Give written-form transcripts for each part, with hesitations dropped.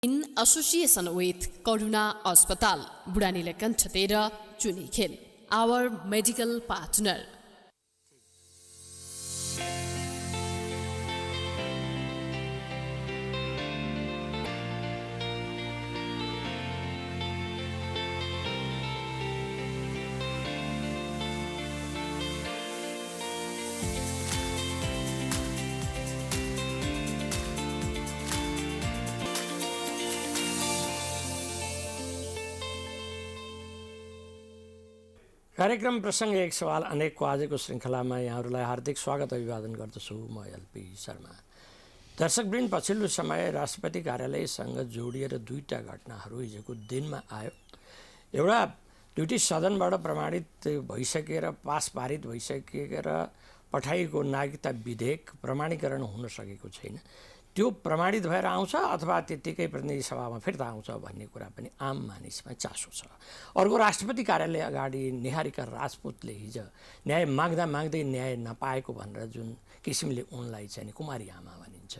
In association with Karuna Hospital, Budanila Kanchatera, Chunikhel, our medical partner. कार्यक्रम प्रसङ्ग एक सवाल अनेकको आजको श्रृङ्खलामा यहाँहरूलाई हार्दिक स्वागत अभिवादन गर्दछु म एलपी शर्मा। दर्शकवृन्द, पछिल्लो समय राष्ट्रपति कार्यालयसँग जोडिएर दुईटा घटनाहरू हिजोको दिनमा आयो। एउटा दुईटै सदनबाट प्रमाणित भइसकेर पारित भइसकेर पठाइएको नागरिकता विधेयक प्रमाणीकरण हुन सकेको छैन। त्यो प्रमाणित भएर आउँछ अथवा त्यत्तिकै प्रतिनिधि सभामा फिर्ता आउँछ भन्ने कुरा पनि आम मानिसमा चासो छ। अर्को, राष्ट्रपति कार्यालय अगाडि निहारिका राजपूतले हिजो न्याय माग्दा माग्दै न्याय नपाएको भनेर जुन किसिमले उनलाई चाहिँ कुमारी आमा भनिन्छ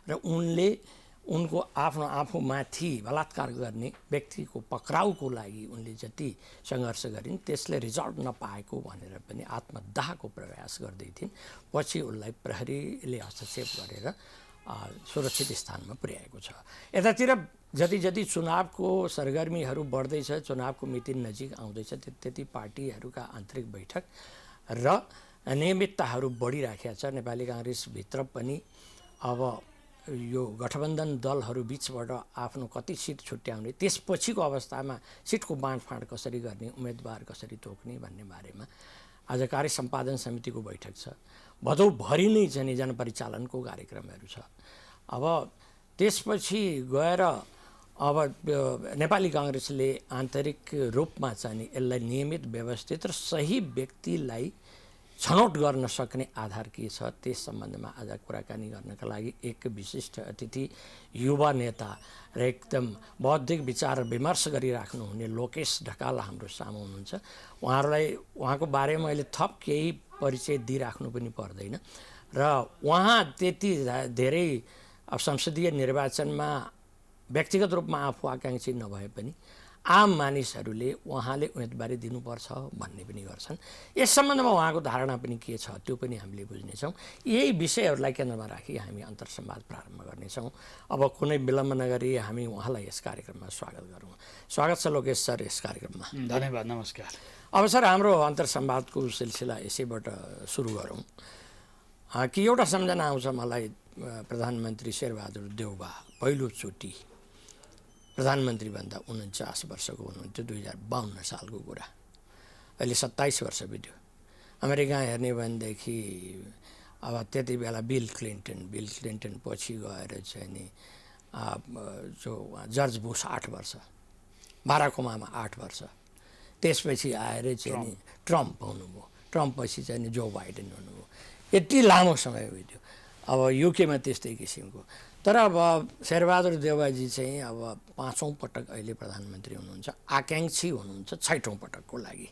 र उनले उनको आफ्नो आफूमाथि बलात्कार गर्ने व्यक्तिको पक्राउको लागि उनले जति सङ्घर्ष गरिन् त्यसले रिजल्ट नपाएको भनेर पनि आत्मदाहको प्रयास गर्दै थिइन्। पछि उनलाई प्रहरीले हस्तक्षेप गरेर सुरक्षित स्थानमा पुर्याएको छ। यतातिर जति जति चुनावको सरगर्मीहरू बढ्दैछ, चुनावको मिति नजिक आउँदैछ, त्यति पार्टीहरूका आन्तरिक बैठक र नियमितताहरू बढिराखेका छ। नेपाली काङ्ग्रेसभित्र पनि अब यो गठबन्धन दलहरू बिचबाट आफ्नो कति सिट छुट्याउने, त्यसपछिको अवस्थामा सिटको बाँडफाँड कसरी गर्ने, उम्मेदवार कसरी तोक्ने भन्ने बारेमा आज कार्य सम्पादन समितिको बैठक छ। भदौभरि नै चाहिँ जनपरिचालनको कार्यक्रमहरू छ। अब त्यसपछि गएर अब नेपाली काङ्ग्रेसले आन्तरिक रूपमा चाहिँ यसलाई नियमित, व्यवस्थित र सही व्यक्तिलाई छनौट गर्न सक्ने आधार के छ त्यस सम्बन्धमा आज कुराकानी गर्नका लागि एक विशिष्ट अतिथि, युवा नेता र एकदम बौद्धिक विचार विमर्श गरिराख्नुहुने लोकेश ढकाल हाम्रो सामु हुनुहुन्छ। उहाँको बारेमा अहिले थप केही परिचय दिइराख्नु पनि पर्दैन र उहाँ त्यति धेरै संसदीय निर्वाचनमा व्यक्तिगत रूपमा आफू आकाङ्क्षी नभए पनि आम मानिसहरूले उहाँले उम्मेदवारी दिनुपर्छ भन्ने पनि गर्छन्। यस सम्बन्धमा उहाँको धारणा पनि के छ त्यो पनि हामीले बुझ्नेछौँ। यही विषयहरूलाई केन्द्रमा राखी हामी अन्तर्संवाद प्रारम्भ गर्नेछौँ। अब कुनै विलम्ब नगरी हामी उहाँलाई यस कार्यक्रममा स्वागत गरौँ। स्वागत छ लोकेश सर यस कार्यक्रममा। धन्यवाद, नमस्कार। अब सर, हाम्रो अन्तर्संवादको सिलसिला यसैबाट सुरु गरौँ कि एउटा सम्झना आउँछ मलाई। प्रधानमन्त्री शेरबहादुर देउबा पहिलोचोटि प्रधानमन्त्री भन्दा 49 वर्षको हुनुहुन्थ्यो। 2052 सालको कुरा, अहिले 27 वर्ष बित्यो। अमेरिका हेर्ने भनेदेखि अब त्यति बेला बिल क्लिन्टन पछि गएर चाहिँ नि जो जर्ज बुश 8 वर्ष, बाराक ओबामा 8 वर्ष, त्यसपछि आएर चाहिँ नि ट्रम्प हुनुभयो, ट्रम्प पछि चाहिँ नि जो बाइडेन हुनुभयो। यति लामो समय बित्यो। अब युकेमा त्यस्तै किसिमको। तर अब शेरबहादुर देउबाजी चाहिँ अब 5औं पटक अहिले प्रधानमन्त्री हुनुहुन्छ, आकाङ्क्षी हुनुहुन्छ 6औं पटकको लागि।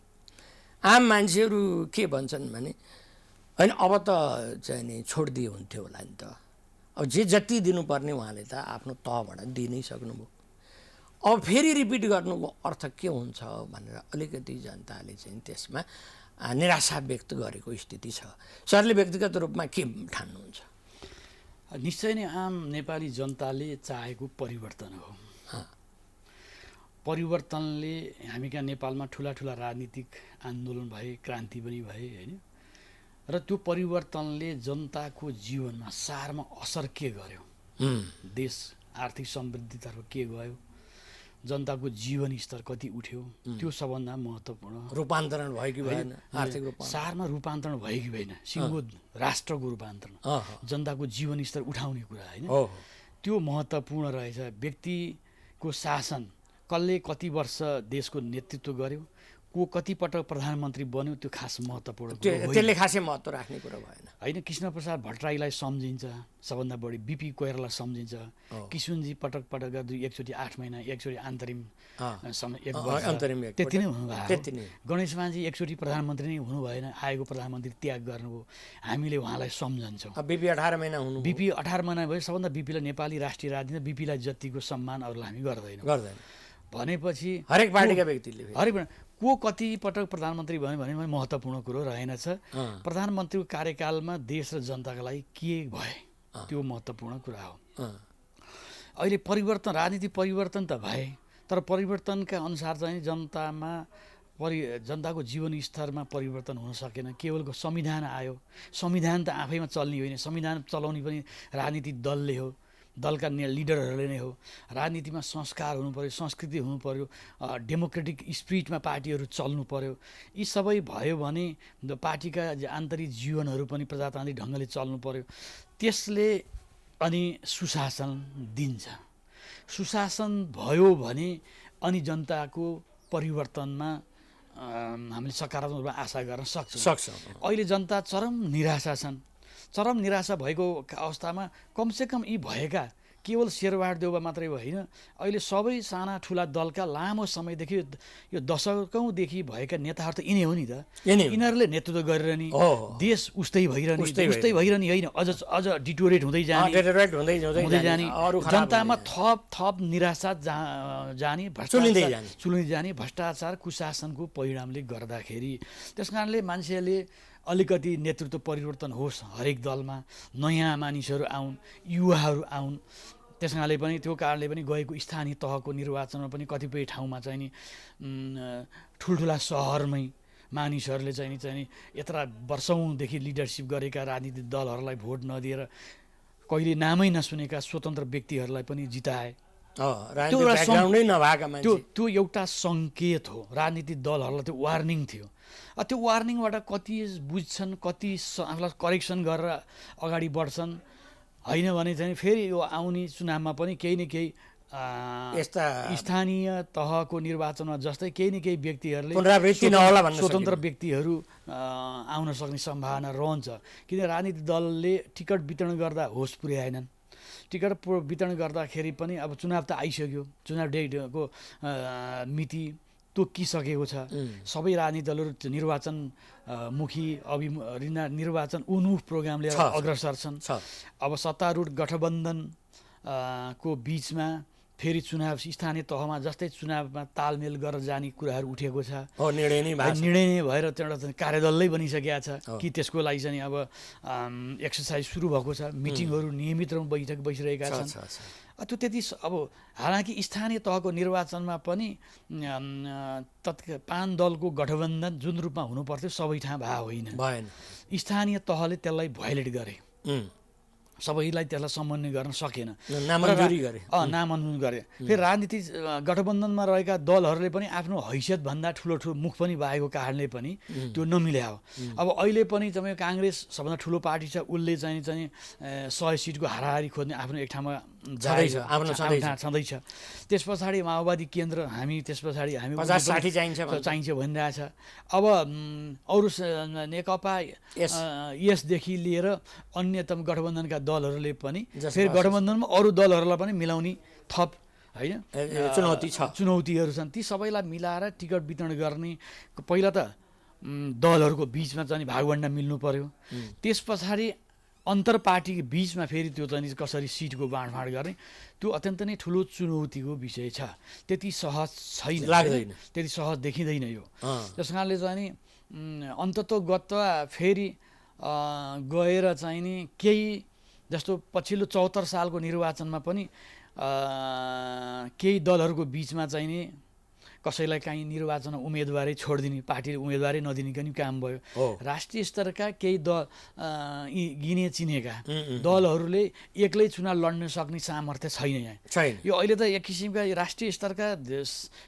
आम मान्छेहरू के भन्छन् भने होइन अब त चाहिँ नि छोडिदिए हुन्थ्यो होला नि त, अब जति दिनुपर्ने उहाँले त आफ्नो तहबाट दिइ नै सक्नुभयो, अब फेरि रिपिट गर्नुको अर्थ के हुन्छ भनेर अलिकति जनताले चाहिँ त्यसमा निराशा व्यक्त गरेको स्थिति छ। सरले व्यक्तिगत रूपमा के ठान्नुहुन्छ? निश्चय नै आम नेपाली जनताले चाहेको परिवर्तन हो। परिवर्तनले हामी कहाँ नेपालमा ठुला ठुला राजनीतिक आन्दोलन भए, क्रान्ति पनि भए होइन, र त्यो परिवर्तनले जनताको जीवनमा सारमा असर के गर्यो, देश आर्थिक समृद्धितर्फ के गयो, जनताको जीवन स्तर कति उठ्यो, त्यो सबभन्दा महत्त्वपूर्ण। रूपान्तरण भयो कि भएन, आर्थिक रूप सारमा रूपान्तरण भयो कि भएन, सिङ्गो राष्ट्रको रूपान्तरण, जनताको जीवन स्तर उठाउने कुरा होइन, त्यो महत्त्वपूर्ण रहेछ। व्यक्तिको शासन कसले कति वर्ष देशको नेतृत्व गर्यो, को कतिपटक प्रधानमन्त्री बन्यो त्यो खास महत्त्वपूर्ण त्यसले खासै महत्त्व राख्ने कुरो भएन होइन। कृष्णप्रसाद भट्टराईलाई सम्झिन्छ सबभन्दा बढी, बिपी कोइरालालाई सम्झिन्छ, किशुनजी पटक पटक एकचोटि 8 महिना, एकचोटि अन्तरिम एक वर्ष त्यति नै हुनुभयो। गणेशमानजी एकचोटि प्रधानमन्त्री नै हुनु भएन, आएको प्रधानमन्त्री त्याग गर्नुभयो, हामीले उहाँलाई सम्झन्छौँ। बिपी 18 महिना हुनु, बिपी 18 महिना भयो, सबभन्दा बिपीलाई नेपाली राष्ट्रिय राजनीति बिपीलाई जतिको सम्मान अरूलाई हामी गर्दैन भनेपछि हरेक पार्टीका व्यक्तिले को कति पटक प्रधानमन्त्री भन्यो भने महत्त्वपूर्ण कुरो रहेनछ। प्रधानमन्त्रीको कार्यकालमा देश र जनताका लागि के भए त्यो महत्त्वपूर्ण कुरा हो। अहिले परिवर्तन, राजनीति परिवर्तन त भए, तर परिवर्तनका अनुसार चाहिँ जनताको जीवन स्तरमा परिवर्तन हुन सकेन। केवलको संविधान आयो, संविधान त आफैमा चल्ने होइन, संविधान चलाउने पनि राजनीतिक दलले हो, दलका लिडरहरूले नै हो। राजनीतिमा संस्कार हुनु पर्यो, संस्कृति हुनु पर्यो, डेमोक्रेटिक स्पिरिटमा पार्टीहरू चल्नु पर्यो। यी सबै भयो भने पार्टीका आन्तरिक जीवनहरू पनि प्रजातान्त्रिक ढङ्गले चल्नु पर्यो। त्यसले अनि सुशासन दिन्छ। सुशासन भयो भने अनि जनताको परिवर्तनमा हामीले सकारात्मक रूपमा आशा गर्न सक्छौँ। अहिले जनता चरम निराशा छन्। चरम निराशा भएको अवस्थामा कमसेकम यी भएका केवल शेरबहादुर देउवा मात्रै होइन, अहिले सबै साना ठुला दलका लामो समयदेखि यो दशकौँदेखि भएका नेताहरू त यिनै हो नि त। यिनीहरूले नेतृत्व गरेर नि देश उस्तै भइरहने होइन, अझ डिटोरेट हुँदै जाने, जनतामा थप निराशा जाने, चुलिँदै जाने, भ्रष्टाचार कुशासनको परिणामले गर्दाखेरि। त्यस कारणले मान्छेले अलिकति नेतृत्व परिवर्तन होस्, हरेक दलमा नयाँ मानिसहरू आउन्, युवाहरू आउन्। त्यस कारणले पनि त्यो कारणले पनि गएको स्थानीय तहको निर्वाचनमा पनि कतिपय ठाउँमा चाहिँ नि ठुल्ठुला सहरमै मानिसहरूले चाहिँ यत्र वर्षौँदेखि लिडरसिप गरेका राजनीतिक दलहरूलाई भोट नदिएर कहिले नामै नसुनेका स्वतन्त्र व्यक्तिहरूलाई पनि जिताए। त्यो एउटा सङ्केत हो, राजनीतिक दलहरूलाई त्यो वार्निङ थियो। त्यो वार्निङबाट कति बुझ्छन्, कति आफूलाई करेक्सन गरेर अगाडि बढ्छन्, होइन भने चाहिँ फेरि यो आउने चुनावमा पनि केही न केही यस्ता स्थानीय तहको निर्वाचनमा जस्तै केही न केही व्यक्तिहरूले स्वतन्त्र व्यक्तिहरू आउन सक्ने सम्भावना रहन्छ। किन राजनीतिक दलले टिकट वितरण गर्दा होस पुर्याएनन्। टिकट वितरण गर्दाखेरि पनि अब चुनाव त आइसक्यो, चुनाव डेटको मिति तोकिसकेको छ। सबै राजनीतिक दलहरू निर्वाचन निर्वाचन उन्मुख प्रोग्राम लिएर अग्रसर छन्। अब सत्तारूढ गठबन्धन को बिचमा फेरि चुनाव स्थानीय तहमा जस्तै चुनावमा तालमेल गरेर जाने कुराहरू उठेको छ। निर्णय नै भएर एउटा कार्यदलै बनिसकेको छ कि त्यसको लागि चाहिँ अब एक्सर्साइज सुरु भएको छ, मिटिङहरू नियमित रूपमा बैठक बसिरहेका छन्। त्यो त्यति अब हालाकि स्थानीय तहको निर्वाचनमा पनि 5 दलको गठबन्धन जुन रूपमा हुनुपर्थ्यो सबै ठाउँ भएन। स्थानीय तहले त्यसलाई भयोलेट गरे, सबैलाई त्यसलाई समन्वय गर्न सकेन, नामञ्जुर गरे। फेरि राजनीतिक गठबन्धनमा रहेका दलहरूले पनि आफ्नो हैसियतभन्दा ठुलो मुख पनि बाहेको कारणले पनि त्यो नमिल्यायो। अब अहिले पनि तपाईँ काङ्ग्रेस सबभन्दा ठुलो पार्टी छ, उसले चाहिँ 100 सिटको हाराहारी खोज्ने आफ्नो एक ठाउँमा छँदैछ। त्यस पछाडि माओवादी केन्द्र हामी, त्यस पछाडि हामी 50-60 चाहिन्छ भनिरहेछ। अब अरू नेकपा यसदेखि लिएर अन्यतम गठबन्धनका दलहरूले पनि फेरि गठबन्धनमा अरू दलहरूलाई पनि मिलाउने थप होइन चुनौतीहरू छन्। ती सबैलाई मिलाएर टिकट वितरण गर्ने, पहिला त दलहरूको बिचमा चाहिँ भागवण्डा मिल्नु पर्यो, त्यस पछाडि अन्तर पार्टी बिचमा फेरि त्यो चाहिँ कसरी सिटको बाँडफाँड गर्ने, त्यो अत्यन्त नै ठुलो चुनौतीको विषय छ। त्यति सहज छैन, त्यति सहज देखिँदैन यो। त्यस कारणले चाहिँ अन्ततोगत फेरि गएर चाहिँ नि केही जस्तो पछिल्लो 74 सालको निर्वाचनमा पनि केही दलहरूको बिचमा चाहिँ नि कसैलाई काहीँ निर्वाचनमा उम्मेदवारै छोडिदिने, पार्टीले उम्मेदवारै नदिने पनि काम भयो। राष्ट्रिय स्तरका केही गिने चिनेका दलहरूले एक्लै चुनाव लड्न सक्ने सामर्थ्य छैन। यो अहिले त एक किसिमका राष्ट्रिय स्तरका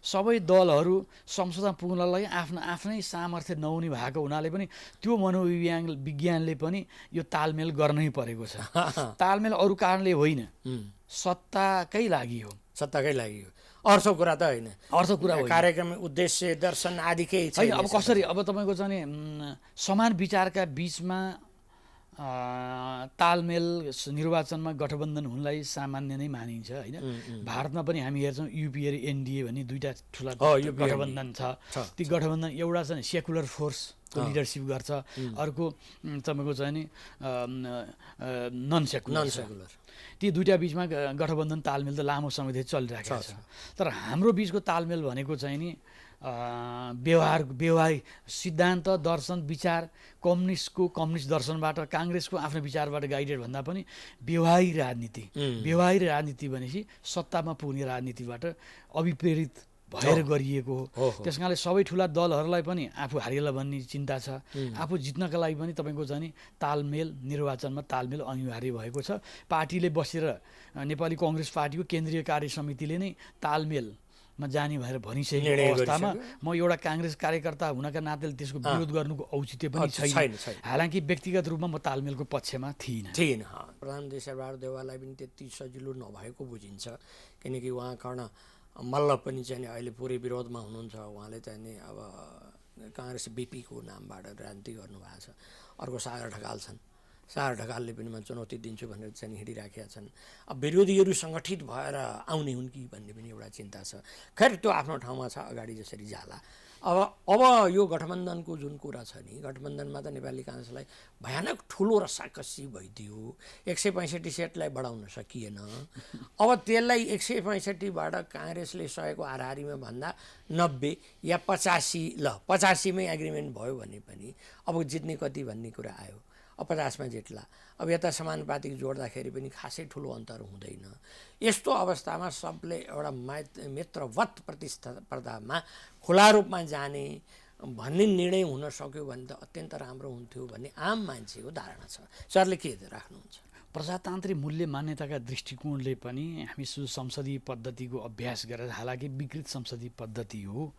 सबै दलहरू संसदमा पुग्नलाई आफ्नै सामर्थ्य नहुने भएको हुनाले पनि त्यो मनोविज्ञानले पनि यो तालमेल गर्नै परेको छ। तालमेल अरू कारणले होइन, सत्ताकै लागि हो। सत्ताकै लागि हो, अर्थको कुरा त होइन, अर्थको कुरा होइन। कार्यक्रम उद्देश्य दर्शन आदि केही होइन। छैन। अब कसरी, अब तपाईँको चाहिँ नि समान विचारका बिचमा तालमेल निर्वाचनमा गठबन्धन हुनलाई सामान्य नै मानिन्छ होइन। भारतमा पनि हामी हेर्छौँ युपिए र एनडिए भन्ने दुईवटा ठुला गठबन्धन छ। ती गठबन्धन एउटा चाहिँ सेकुलर फोर्सको लिडरसिप गर्छ, अर्को तपाईँको चाहिँ नि नन सेकुलर। ती दुईवटा बिचमा गठबन्धन तालमेल त लामो समयदेखि चलिरहेको छ। तर हाम्रो बिचको तालमेल भनेको चाहिँ नि व्यवहारिक सिद्धान्त, दर्शन, विचार, कम्युनिस्ट दर्शनबाट, काङ्ग्रेसको आफ्नो विचारबाट गाइडेड भन्दा पनि व्यवहारिक राजनीति। व्यवहारिक राजनीति भनेपछि सत्तामा पुग्ने राजनीतिबाट अभिप्रेरित भएर गरिएको हो। त्यस कारणले सबै ठुला दलहरूलाई पनि आफू हारिएला भन्ने चिन्ता छ। आफू जित्नका लागि पनि तपाईँको चाहिँ तालमेल, निर्वाचनमा तालमेल अनिवार्य भएको छ। पार्टीले बसेर नेपाली कङ्ग्रेस पार्टीको केन्द्रीय कार्य समितिले नै तालमेलमा जाने भनेर भनिसकेको अवस्थामा म एउटा काङ्ग्रेस कार्यकर्ता हुनका नाताले त्यसको विरोध गर्नुको औचित्य पनि छैन। हालाकि व्यक्तिगत रूपमा म तालमेलको पक्षमा थिइनँ। प्रधान शेरबहादुर देउवालाई पनि त्यति सजिलो नभएको बुझिन्छ, किनकि उहाँ कर्ण मल्ल पनि चाहिँ अहिले पुरै विरोधमा हुनुहुन्छ। उहाँले चाहिँ नि अब काङ्ग्रेस बिपीको नामबाट राजनीति गर्नुभएको छ। अर्को सागर ढकाल छन्, सागर ढकालले पनि म चुनौती दिन्छु भनेर चाहिँ हिँडिराखेका छन्। अब विरोधीहरू सङ्गठित भएर आउने हुन् कि भन्ने पनि एउटा चिन्ता छ। खैर त्यो आफ्नो ठाउँमा छ, अगाडि जसरी जाला। अब यो गठबन्धनको जुन कुरा छ नि, गठबन्धनमा त नेपाली काङ्ग्रेसलाई भयानक ठुलो रसाकसी भइदियो। 165 सिटलाई बढाउन सकिएन। अब त्यसलाई 165बाट काङ्ग्रेसले सकेको हाराहारीमा भन्दा 90 या 85, ल 85मै एग्रिमेन्ट भयो भने पनि अब जित्ने कति भन्ने कुरा आयो। अब 50मा जित्ला। अब यता समानुपातिक जोड्दाखेरि पनि खासै ठुलो अन्तर हुँदैन। यस्तो अवस्थामा सबले एउटा मित्रवत प्रतिस्पर्धामा खुला रूपमा जाने भन्ने निर्णय हुन सक्यो भने त अत्यन्त राम्रो हुन्थ्यो भन्ने आम मान्छेको धारणा छ। सरले के राख्नुहुन्छ? प्रजातान्त्रिक मूल्य मान्यताका दृष्टिकोणले पनि हामी संसदीय पद्धतिको अभ्यास गरेर, हालाकि विकृत संसदीय पद्धति हो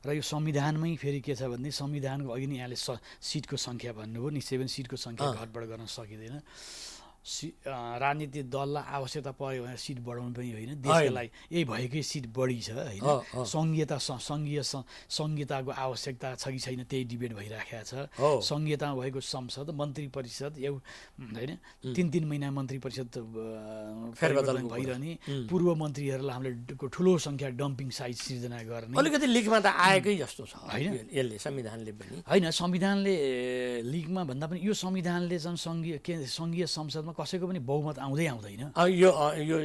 र यो संविधानमै फेरि के छ भने संविधानको अघि नै यहाँले सिटको सङ्ख्या भन्नुभयो नि, 7 सिटको सङ्ख्या घटबड गर्न सकिँदैन। राजनीतिक दललाई आवश्यकता पर्यो भने सिट बढाउनु पनि होइन, देशका लागि यही भएकै सिट बढी छ होइन। सङ्घीयताको आवश्यकता छ कि छैन त्यही डिबेट भइराखेको छ। सङ्घीयतामा भएको संसद, मन्त्री परिषद होइन 3 महिना मन्त्री परिषद परिवर्तन भइरहने, पूर्व मन्त्रीहरूलाई हामीले ठुलो सङ्ख्या डम्पिङ साइज सिर्जना गर्ने अलिकति लिगमा त आएकै जस्तो छ होइन। यसले संविधानले पनि होइन, संविधानले लिगमा भन्दा पनि यो संविधानले चाहिँ सङ्घीय संसदमा कसैको पनि बहुमत आउँदैन। यो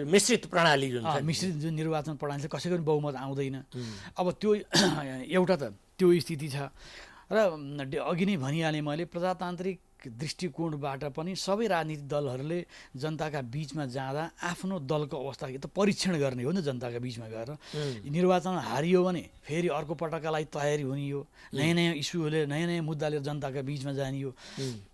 मिश्रित प्रणाली मिश्रित जुन निर्वाचन प्रणाली छ, कसैको पनि बहुमत आउँदैन। अब त्यो एउटा त त्यो स्थिति छ। र अघि नै भनिहालेँ मैले, प्रजातान्त्रिक दृष्टिकोणबाट पनि सबै राजनीतिक दलहरूले जनताका बिचमा जाँदा आफ्नो दलको अवस्था त परीक्षण गर्ने हो नि। जनताका बिचमा गएर निर्वाचन हारियो भने फेरि अर्को पटकका लागि तयारी हुने हो। नयाँ नयाँ इस्युहरूले, नयाँ नयाँ मुद्दाले जनताका बिचमा जाने हो।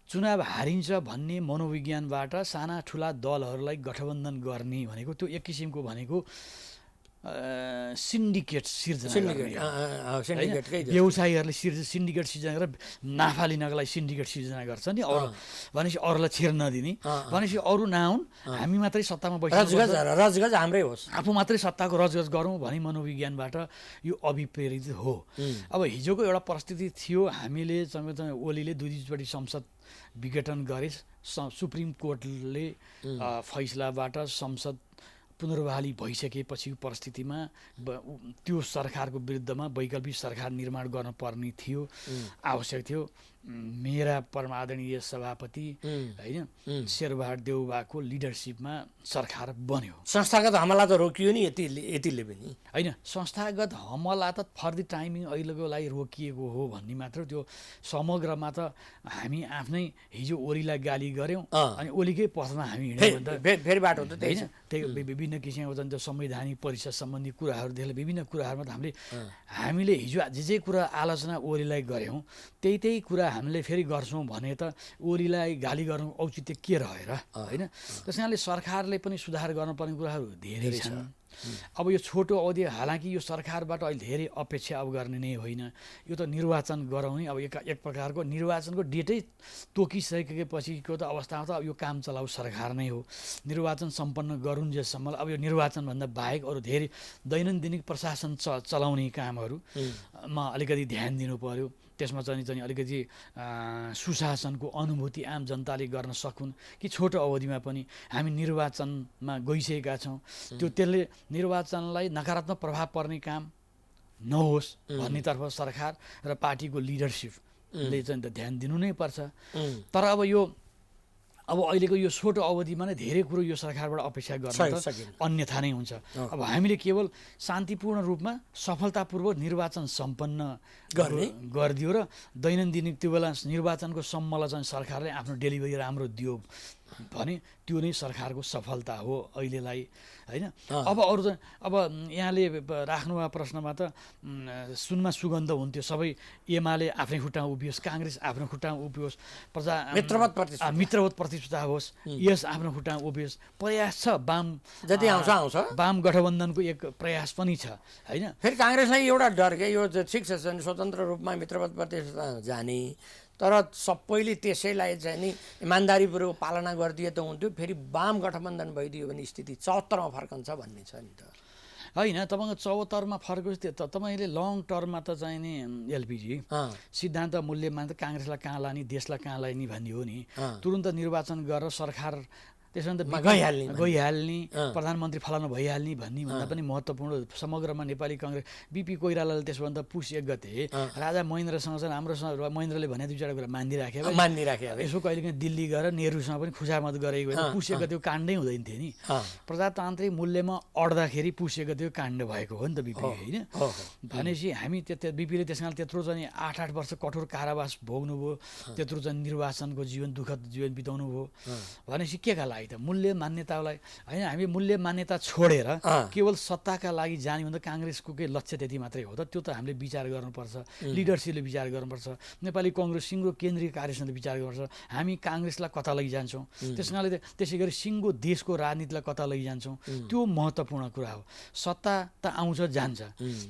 चुनाव हारिन्छ भन्ने मनोविज्ञानबाट साना ठुला दलहरूलाई गठबन्धन गर्ने भनेको त्यो एक किसिमको भनेको सिन्डिकेट सिर्जना, व्यवसायीहरूले सिन्डिकेट सिर्जना गरेर नाफा लिनको लागि सिन्डिकेट सिर्जना गर्छ नि। अरू भनेपछि अरूलाई छिर्न नदिने, भनेपछि अरू नआउन्, हामी मात्रै सत्तामा रजगज हाम्रै होस्, आफू मात्रै सत्ताको रजगज गरौँ भन्ने मनोविज्ञानबाट यो अभिप्रेरित हो। अब हिजोको एउटा परिस्थिति थियो, हामीले ओलीले 2 संसद विघटन गरे, सुप्रिम कोर्टले फैसलाबाट संसद पुनर्बहाली भइसकेपछि परिस्थितिमा त्यो सरकारको विरुद्धमा वैकल्पिक सरकार निर्माण गर्न पर्ने थियो, आवश्यक थियो। मेरा परमादरणीय सभापति होइन शेरबहादुर देउवाको लिडरसिपमा सरकार बन्यो। संस्थागत हमला त रोकियो नि यतिले पनि होइन। संस्थागत हमला त फर द टाइमिङ अहिलेको लागि रोकिएको हो भन्ने मात्र। त्यो समग्रमा त हामी आफ्नै हिजो ओलीलाई गाली गऱ्यौँ अनि ओलीकै पथमा हामी हिँड्यौँ भने त फेरि बाटो त त्यही विभिन्न किसिमको त्यो संवैधानिक परिषद सम्बन्धी कुराहरूदेखि विभिन्न कुराहरूमा त हामीले हिजो जे कुरा आलोचना ओलीलाई गऱ्यौँ त्यही कुरा हामीले फेरि गर्छौँ भने त ओलीलाई गाली गर्नु औचित्य के रहेर होइन। त्यस कारणले सरकारले पनि सुधार गर्नुपर्ने कुराहरू धेरै छन्। अब यो छोटो अवधि हालाकि यो सरकारबाट अहिले धेरै अपेक्षा अब गर्ने नै होइन, यो त निर्वाचन गराउने अब एक प्रकारको निर्वाचनको डेटै तोकिसकेपछिको त अवस्थामा त अब यो काम चलाउ सरकार नै हो। निर्वाचन सम्पन्न गरुन्जेलसम्म अब यो निर्वाचनभन्दा बाहेक अरू धेरै दैनन्दिन प्रशासन चलाउने कामहरूमा अलिकति ध्यान दिनु पर्यो। त्यसमा चाहिँ अलिकति सुशासनको अनुभूति आम जनताले गर्न सकुन् कि छोटो अवधिमा पनि हामी निर्वाचनमा गइसकेका छौँ, त्यसले निर्वाचनलाई नकारात्मक प्रभाव पर्ने काम नहोस् भन्नेतर्फ सरकार र पार्टीको लिडरसिपले चाहिँ त ध्यान दिनु नै पर्छ। तर अब अहिलेको यो छोटो अवधिमा नै धेरै कुरो यो सरकारबाट अपेक्षा गर्न त अन्यथा नै हुन्छ। अब हामीले केवल शान्तिपूर्ण रूपमा सफलतापूर्वक निर्वाचन सम्पन्न गरिदियो र दैनन्दिन त्यो बेला निर्वाचनको सम्मलाई चाहिँ सरकारले आफ्नो डेलिभरी राम्रो दियो भने त्यो नै सरकारको सफलता हो अहिलेलाई, होइन। अब अरू चाहिँ अब यहाँले राख्नुभएको प्रश्नमा त सुनमा सुगन्ध हुन्थ्यो, सबै एमाले आफ्नै खुट्टामा उभियोस्, काङ्ग्रेस आफ्नो खुट्टामा उभियोस्, मित्रवत प्रतिस्पर्धा होस्, यस आफ्नो खुट्टामा उभियोस्, प्रयास छ। जति आउँछ वाम गठबन्धनको एक प्रयास पनि छ, होइन। फेरि काङ्ग्रेसलाई एउटा डर के यो ठिक छ स्वतन्त्र रूपमा मित्रवत प्रतिस्पर्धा जाने, तर सबैले त्यसैलाई चाहिँ नि इमान्दारीपूर्वक पालना गरिदिए त हुन्थ्यो। फेरि वाम गठबन्धन भइदियो भने स्थिति 74मा फर्कन्छ भन्ने छ नि त, होइन। तपाईँको 74मा फर्कोस् तपाईँले लङ टर्ममा त चाहिँ नि एलपिजी सिद्धान्त मूल्यमा त काङ्ग्रेसलाई कहाँ लाने, देशलाई कहाँ लाने भन्ने हो नि। तुरुन्त निर्वाचन गरेर सरकार त्यसमा त गइहाल्ने, प्रधानमन्त्री फलानु भइहाल्ने भन्ने भन्दा पनि महत्त्वपूर्ण समग्रमा नेपाली काङ्ग्रेस बिपी कोइरालाले त्यसभन्दा पुस 1 गते राजा महेन्द्रसँग चाहिँ राम्रोसँग महेन्द्रले भने दुई चारवटा कुरा मानिदिराखे यसो कहिलेकाहीँ दिल्ली गएर नेहरूसँग पनि खुजामत गरेको भए पुस 1 गतेको काण्डै हुँदैन थियो नि। प्रजातान्त्रिक मूल्यमा अड्दाखेरि पुस 1 गतेको काण्ड भएको हो नि त बिपी, होइन। भनेपछि हामी बिपीले त्यसमा त्यत्रो चाहिँ 8 वर्ष कठोर कारावास भोग्नुभयो, त्यत्रो चाहिँ निर्वाचनको जीवन दुःखद जीवन बिताउनु भयो भनेपछि के का त मूल्य मान्यतालाई, होइन। हामी मूल्य मान्यता छोडेर केवल सत्ताका लागि जाने भन्दा काङ्ग्रेसको केही लक्ष्य त्यति मात्रै हो त, त्यो त हामीले विचार गर्नुपर्छ, लिडरसिपले विचार गर्नुपर्छ, नेपाली कङ्ग्रेस सिङ्गो केन्द्रीय कार्यसमितिले विचार गर्नुपर्छ। हामी काङ्ग्रेसलाई कता लैजान्छौँ, त्यस कारणले त्यसै गरी सिङ्गो देशको राजनीतिलाई कता लैजान्छौँ, त्यो महत्त्वपूर्ण कुरा हो। सत्ता त आउँछ जान्छ,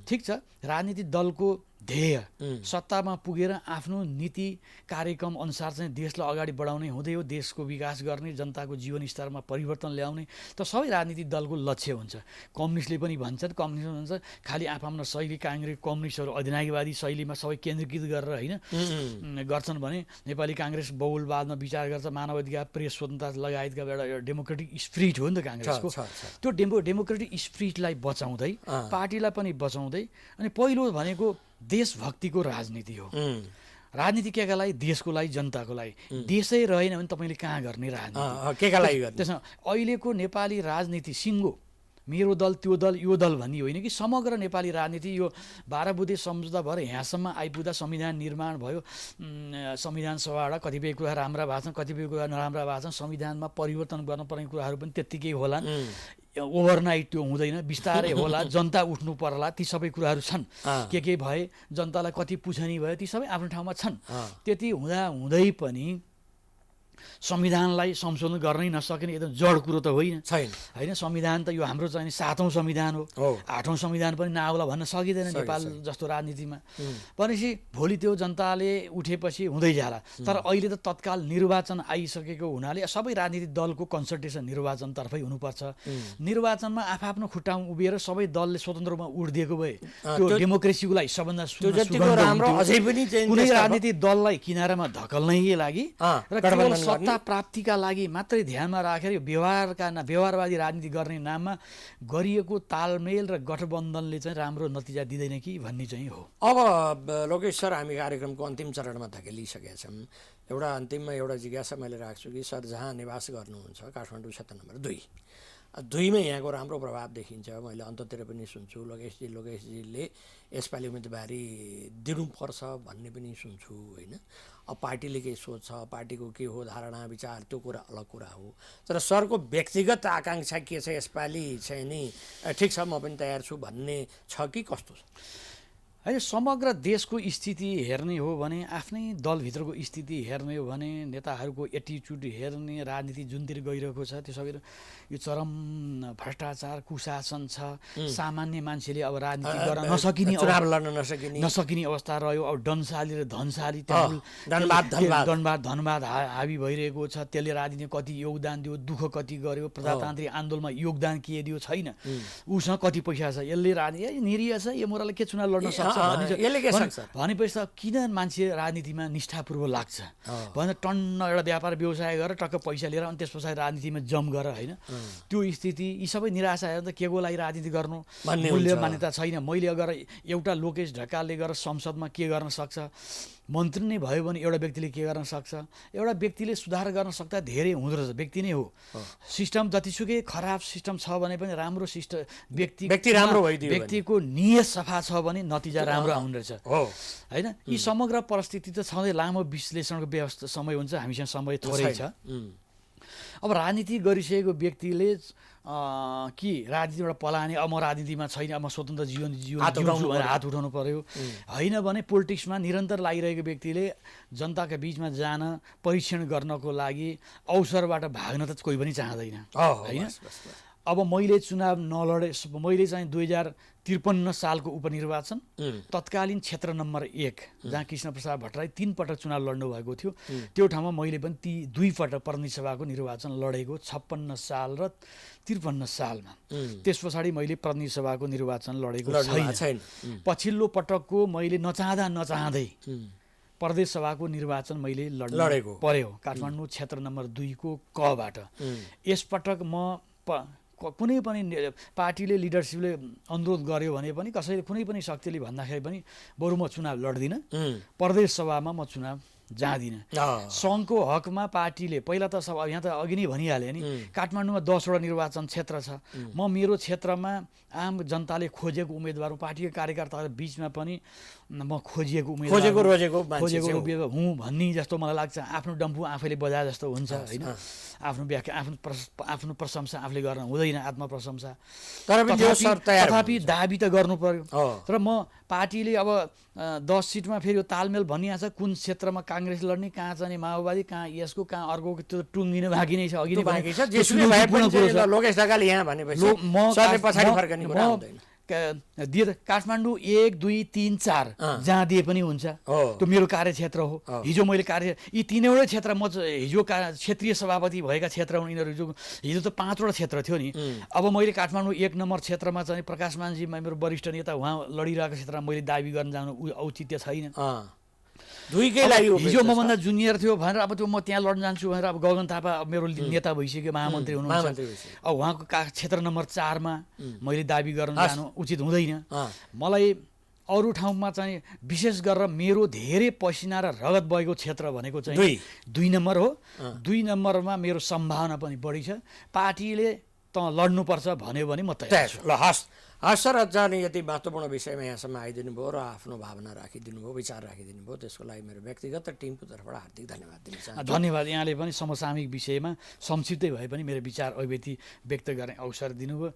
ठिक छ। राजनीतिक दलको ध्येय सत्तामा पुगेर आफ्नो नीति कार्यक्रम अनुसार चाहिँ देशलाई अगाडि बढाउने हुँदै हो, देशको विकास गर्ने, जनताको जीवन स्तरमा परिवर्तन ल्याउने त सबै राजनीतिक दलको लक्ष्य हुन्छ। कम्युनिस्टले पनि भन्छन्, कम्युनिस्ट भन्छ खालि आफ्नो शैली, काङ्ग्रेस कम्युनिस्टहरू अधिनायकवादी शैलीमा सबै केन्द्रीकृत गरेर होइन गर्छन् भने नेपाली काङ्ग्रेस बहुलवादमा विचार गर्छ, मानवाधिकार, प्रेस स्वतन्त्रता लगायतका एउटा डेमोक्रेटिक स्पिरिट हो नि त काङ्ग्रेसको। त्यो डेमोक्रेटिक स्पिरिटलाई बचाउँदै, पार्टीलाई पनि बचाउँदै, अनि पहिलो भनेको देशभक्तिको राजनीति हो। राजनीति केका लागि? देशको लागि, जनताको लागि। देशै रहेन भने तपाईँले कहाँ गर्ने राजनीति, केका लागि गर्ने? त्यसमा अहिलेको नेपाली राजनीति सिङ्गो मेरो दल त्यो दल यो दल भन्ने होइन कि समग्र नेपाली राजनीति यो 12 बुँदे सम्झौता भएर यहाँसम्म आइपुग्दा संविधान निर्माण भयो, संविधान सभाबाट कतिपय कुरा राम्रा भएको छन्, कतिपय कुरा नराम्रा भएको छन्, संविधानमा परिवर्तन गर्नुपर्ने कुराहरू पनि त्यत्तिकै होलान्, ओभरनाइट त्यो हुँदैन, बिस्तारै होला, जनता उठ्नु पर्ला, ती सबै कुराहरू छन्। के भए जनतालाई कति पुछनी भयो ती सबै आफ्नो ठाउँमा छन्। त्यति हुँदा हुँदै पनि संविधानलाई संशोधन गर्नै नसकिने एकदम जड कुरो त होइन, होइन। संविधान त यो हाम्रो चाहिँ 7औं संविधान हो, 8औं संविधान पनि नआउला भन्न सकिँदैन नेपाल जस्तो राजनीतिमा। भनेपछि भोलि त्यो जनताले उठेपछि हुँदै जाला। तर अहिले त तत्काल निर्वाचन आइसकेको हुनाले सबै राजनीतिक दलको कन्सल्टेसन निर्वाचनतर्फै हुनुपर्छ। निर्वाचनमा आफ्नो खुट्टामा उभिएर सबै दलले स्वतन्त्र रूपमा उठिदिएको भए त्यो डेमोक्रेसीको लागि सबभन्दा कुनै राजनीतिक दललाई किनारामा धकल्नैकै लागि र सत्ता प्राप्तिका लागि मात्रै ध्यानमा राखेर व्यवहारवादी राजनीति गर्ने नाममा गरिएको तालमेल र गठबन्धनले चाहिँ राम्रो नतिजा दिँदैन कि भन्ने चाहिँ हो। अब लोकेश सर, हामी कार्यक्रमको अन्तिम चरणमा धकेलिसकेका छौँ। एउटा अन्तिममा एउटा जिज्ञासा मैले राख्छु कि सर जहाँ निवास गर्नुहुन्छ काठमाडौँ क्षेत्र नम्बर 2 मै यहाँको राम्रो प्रभाव देखिन्छ। मैले अन्ततिर पनि सुन्छु लोकेशजीले यसपालि उम्मेदवारी दिनुपर्छ भन्ने पनि सुन्छु, होइन। अब पार्टीले केही सोच्छ, पार्टीको के हो धारणा विचार, त्यो कुरा अलग कुरा हो। तर सरको व्यक्तिगत आकाङ्क्षा के छ यसपालि चाहिँ नि ठिक छ म पनि तयार छु भन्ने छ कि कस्तो छ? होइन समग्र देशको स्थिति हेर्ने हो भने आफ्नै दलभित्रको स्थिति हेर्ने हो भने नेताहरूको एटिच्युड हेर्ने राजनीति जुनतिर गइरहेको छ त्यो सबै यो चरम भ्रष्टाचार कुशासन छ सामान्य मान्छेले अब राजनीति गर्न नसकिने चुनाव लड्न नसकिने अवस्था रह्यो अब डनशाली र धनशाली धनबाद हावी भइरहेको छ त्यसले राजनीतिमा कति योगदान दियो दुःख कति गर्यो प्रजातान्त्रिक आन्दोलनमा योगदान के दियो छैन उसँग कति पैसा छ यसले राजनीति निरीह छ यो मोराले के चुनाव लड्न सक्छ भनेपछि त किन मान्छे राजनीतिमा निष्ठापूर्वक लाग्छ भनेर टन्न एउटा व्यापार व्यवसाय गरेर टक्क पैसा लिएर अनि त्यस पछाडि राजनीतिमा जम गर होइन त्यो स्थिति यी सबै निराशाहरू त के को लागि राजनीति गर्नु मूल्य मान्यता छैन मैले अगर एउटा लोकेश ढकालले गएर संसदमा के गर्न सक्छ मन्त्री नै भयो भने एउटा व्यक्तिले के गर्न सक्छ एउटा व्यक्तिले सुधार गर्न सक्दा धेरै हुँदो रहेछ व्यक्ति नै हो सिस्टम जतिसुकै खराब सिस्टम छ भने पनि राम्रो सिस्टम व्यक्ति राम्रो भइदियो व्यक्तिको नियत सफा छ भने नतिजा राम्रो आउँदो रहेछ होइन यी समग्र परिस्थिति त छँदै लामो विश्लेषणको व्यवस्था समय हुन्छ हामीसँग समय थोरै छ अब राजनीति गरिसकेको व्यक्तिले कि राजनीतिबाट पलाने अब म राजनीतिमा छैन अब म स्वतन्त्र जीवन हात उठाउनु पर्यो होइन भने पोलिटिक्समा निरन्तर लागिरहेको व्यक्तिले जनताका बिचमा जान परीक्षण गर्नको लागि अवसरबाट भाग्न त कोही पनि चाहँदैन होइन अब मैले चुनाव नलडे मैले चाहिँ 2053 सालको उपनिर्वाचन तत्कालीन क्षेत्र नम्बर 1 जहाँ कृष्णप्रसाद भट्टराई 3 पटक चुनाव लड्नु भएको थियो त्यो ठाउँमा मैले पनि 2 पटक प्रतिनिधि सभाको निर्वाचन लडेको 56 साल र 53 सालमा त्यस पछाडि मैले प्रतिनिधि सभाको निर्वाचन लडेको छैन पछिल्लो पटकको मैले नचाहँदै प्रदेश सभाको निर्वाचन मैले लडेको पर्यो काठमाडौँ क्षेत्र नम्बर 2 को कबाट यसपटक म कुनै पनि पार्टीले लिडरसिपले अनुरोध गर्यो भने पनि कसैले कुनै पनि शक्तिले भन्दाखेरि पनि बरु म चुनाव लड्दिनँ प्रदेश सभामा म चुनाव जाँदिनँ सङ्घको हकमा पार्टीले पहिला त यहाँ त अघि नै भनिहालेँ नि काठमाडौँमा 10वटा निर्वाचन क्षेत्र छ म मेरो क्षेत्रमा आम जनताले खोजेको उम्मेदवार पार्टीको कार्यकर्ताको बिचमा पनि म खोजिएको उम्मेदवार हुँ भन्ने जस्तो मलाई लाग्छ आफ्नो डम्फु आफैले बजाए जस्तो हुन्छ होइन आफ्नो व्याख्या आफ्नो प्रशंसा आफूले गर्न हुँदैन आत्मप्रशंसा तथापि दाबी त गर्नु पर्यो तर म पार्टीले अब 10 सिटमा फेरि यो तालमेल भनिहाल्छ कुन क्षेत्रमा काङ्ग्रेस लड्ने कहाँ चाहिँ माओवादी कहाँ यसको कहाँ अर्को त्यो टुङ्गिन बाँकी नै छ अघि नै बाँकी छ लोकेश ढकाल यहाँ भनेपछि काठमाडौँ 1 2 3 4 जहाँ दिए पनि हुन्छ त्यो मेरो कार्यक्षेत्र हो हिजो मैले यी 3वटै क्षेत्र म हिजो क्षेत्रीय सभापति भएका क्षेत्र हुन् यिनीहरू हिजो त 5वटा क्षेत्र थियो नि अब मैले काठमाडौँ 1 नम्बर क्षेत्रमा चाहिँ प्रकाश मानजी मेरो वरिष्ठ नेता उहाँ लडिरहेको क्षेत्रमा मैले दाबी गर्न जानु औचित्य छैन हिजो मभन्दा जुनियर थियो भनेर अब त्यो म त्यहाँ लड्न जान्छु भनेर अब गगन थापा मेरो नेता भइसक्यो महामन्त्री हुनुहुन्छ अब उहाँको क्षेत्र नम्बर 4 मा मैले दाबी गर्न जानु उचित हुँदैन मलाई अरू ठाउँमा चाहिँ विशेष गरेर मेरो धेरै पसिना र रगत बगेको क्षेत्र भनेको चाहिँ 2 नम्बर हो 2 नम्बरमा मेरो सम्भावना पनि बढी छ पार्टीले त लड्नुपर्छ भन्यो भने म तयार छु हस् सर जाने यति महत्त्वपूर्ण विषयमा यहाँसम्म आइदिनु भयो र आफ्नो भावना राखिदिनु भयो विचार राखिदिनु भयो त्यसको लागि मेरो व्यक्तिगत र टिमको तर्फबाट हार्दिक धन्यवाद दिन चाहन्छु धन्यवाद यहाँले पनि समसामयिक विषयमा संक्षिप्तै भए पनि मेरो विचार अभिव्यक्ति व्यक्त गर्ने अवसर दिनुभयो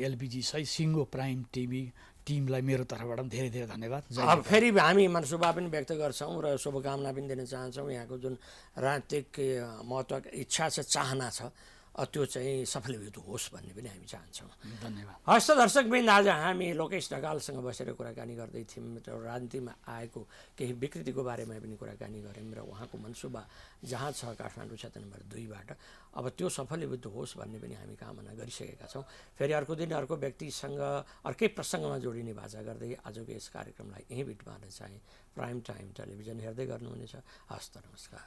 एलपिजी सहित सिङ्गो प्राइम टिमलाई मेरो तर्फबाट पनि धेरै धेरै धन्यवाद अब फेरि हामी मनसुबा पनि व्यक्त गर्छौँ र शुभकामना पनि दिन चाहन्छौँ यहाँको जुन राजनीतिक महत्त्व इच्छा छ चाहना छ त्यो चाहिँ सफलीभूत होस् भन्ने पनि हामी चाहन्छौँ धन्यवाद हस् दर्शकवृन्द आज हामी लोकेश ढकालसँग बसेर कुराकानी गर्दै थियौँ र राजनीतिमा आएको केही विकृतिको बारेमा पनि कुराकानी गऱ्यौँ र उहाँको मनसुबा जहाँ छ काठमाडौँ क्षेत्र नम्बर 2बाट अब त्यो सफलीभूत होस् भन्ने पनि हामी कामना गरिसकेका छौँ फेरि अर्को दिन अर्को व्यक्तिसँग अर्कै प्रसङ्गमा जोडिने बाचा गर्दै आजको यस कार्यक्रमलाई यहीँ बिट मार्न चाहे प्राइम टाइम टेलिभिजन हेर्दै गर्नुहुनेछ हस्त नमस्कार